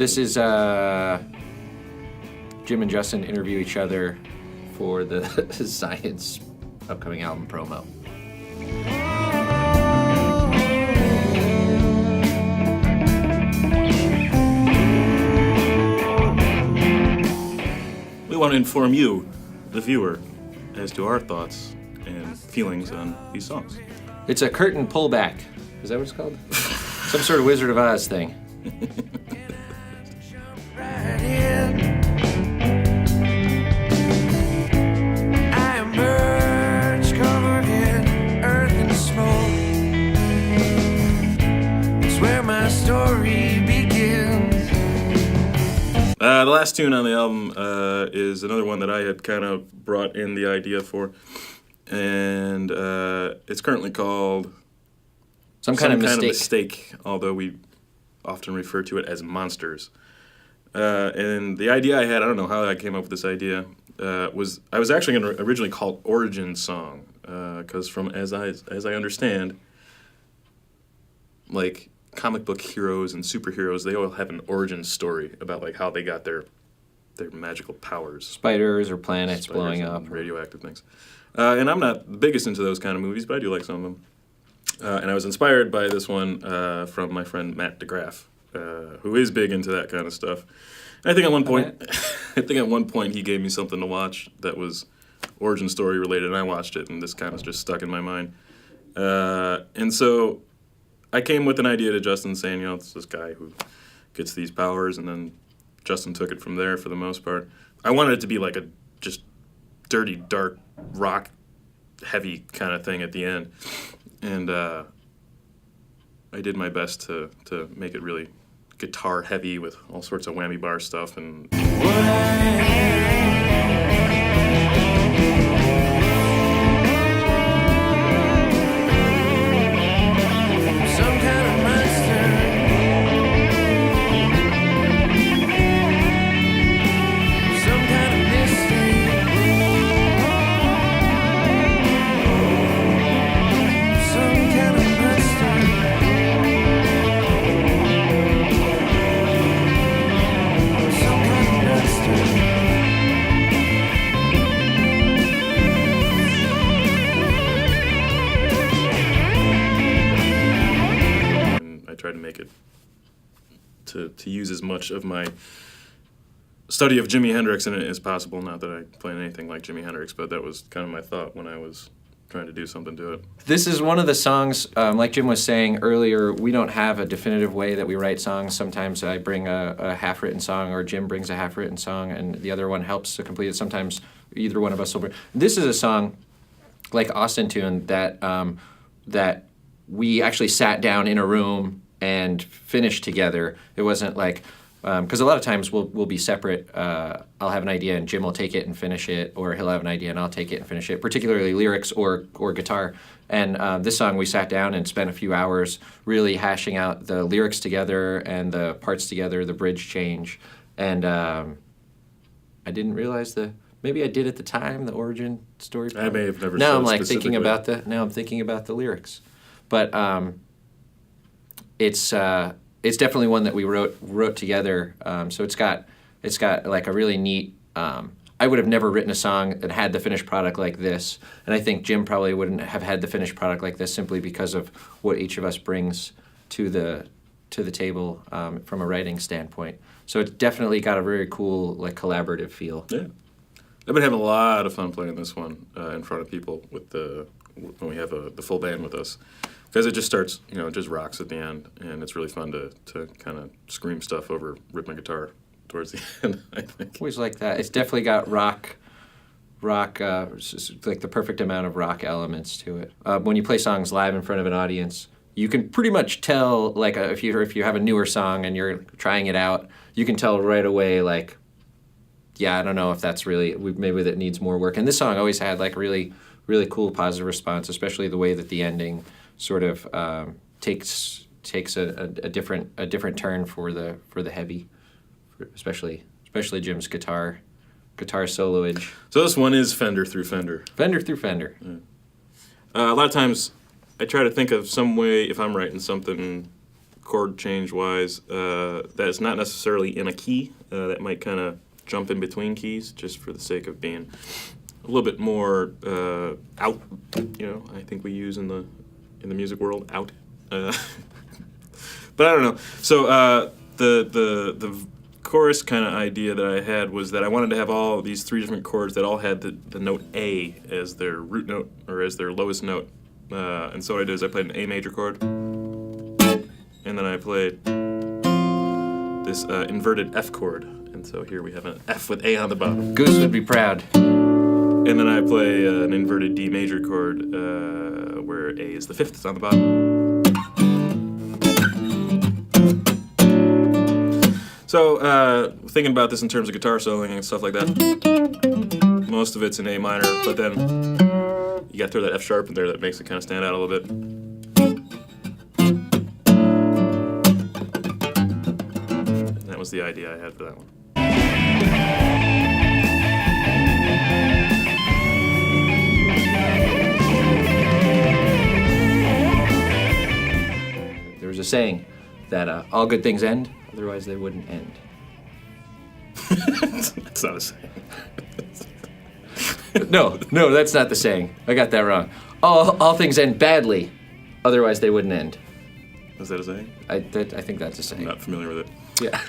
This is Jim and Justin interview each other for the Science upcoming album promo. We want to inform you, the viewer, as to our thoughts and feelings on these songs. It's a curtain pullback. Is that what it's called? Some sort of Wizard of Oz thing. The last tune on the album is another one that I had kind of brought in the idea for, and it's currently called Some kind of mistake, although we often refer to it as Monsters. And the idea I had, I don't know how I came up with this idea, was I was actually going to originally call it Origin Song, because from as I understand, like comic book heroes and superheroes, they all have an origin story about like how they got their magical powers. Spiders or planets blowing up. Radioactive things. And I'm not the biggest into those kind of movies, but I do like some of them. And I was inspired by this one from my friend Matt DeGraff, who is big into that kind of stuff. And I think at one point he gave me something to watch that was origin story related, and I watched it, and this kind of just stuck in my mind. And so I came with an idea to Justin saying, it's this guy who gets these powers, and then Justin took it from there for the most part. I wanted it to be like a just dirty, dark, rock, heavy kind of thing at the end. And I did my best to make it really guitar heavy with all sorts of whammy bar stuff. And try to make it to use as much of my study of Jimi Hendrix in it as possible. Not that I play anything like Jimi Hendrix, but that was kind of my thought when I was trying to do something to it. This is one of the songs, like Jim was saying earlier, we don't have a definitive way that we write songs. Sometimes I bring a half-written song, or Jim brings a half-written song, and the other one helps to complete it. Sometimes either one of us will bring. This is a song, like Austin Tune, that we actually sat down in a room and finished together. It wasn't like, because a lot of times we'll be separate. I'll have an idea and Jim will take it and finish it, or he'll have an idea and I'll take it and finish it, particularly lyrics or guitar. And this song we sat down and spent a few hours really hashing out the lyrics together and the parts together, the bridge change. And I didn't realize maybe I did at the time, the origin story part. I may have never. Now I'm like thinking about the lyrics. But it's definitely one that we wrote together. So it's got like a really neat. I would have never written a song that had the finished product like this, and I think Jim probably wouldn't have had the finished product like this simply because of what each of us brings to the table from a writing standpoint. So it's definitely got a very cool like collaborative feel. Yeah, I've been having a lot of fun playing this one in front of people when we have the full band with us. Because it just starts, it just rocks at the end, and it's really fun to kind of scream stuff over rhythmic guitar towards the end, I think. Always like that. It's definitely got rock, like the perfect amount of rock elements to it. When you play songs live in front of an audience, you can pretty much tell, like if you have a newer song and you're trying it out, you can tell right away, like, yeah, I don't know if that's really, maybe that needs more work. And this song always had like really, really cool positive response, especially the way that the ending sort of takes a different turn for the heavy, especially Jim's guitar soloage. So this one is Fender through Fender. Fender through Fender. Yeah. A lot of times I try to think of some way, if I'm writing something chord change wise, that is not necessarily in a key. That might kind of jump in between keys just for the sake of being a little bit more out. I think we use in the music world, out. But I don't know. So the chorus kind of idea that I had was that I wanted to have all these three different chords that all had the note A as their root note or as their lowest note. And so what I did is I played an A major chord, and then I played this inverted F chord. And so here we have an F with A on the bottom. Goose would be proud. And then I play an inverted D major chord where A is the fifth on the bottom. So thinking about this in terms of guitar soloing and stuff like that, most of it's in A minor, but then you got to throw that F sharp in there that makes it kind of stand out a little bit. That was the idea I had for that one. There was a saying that all good things end, otherwise they wouldn't end. That's not a saying. No, that's not the saying. I got that wrong. All things end badly, otherwise they wouldn't end. Is that a saying? I think that's a saying. I'm not familiar with it. Yeah.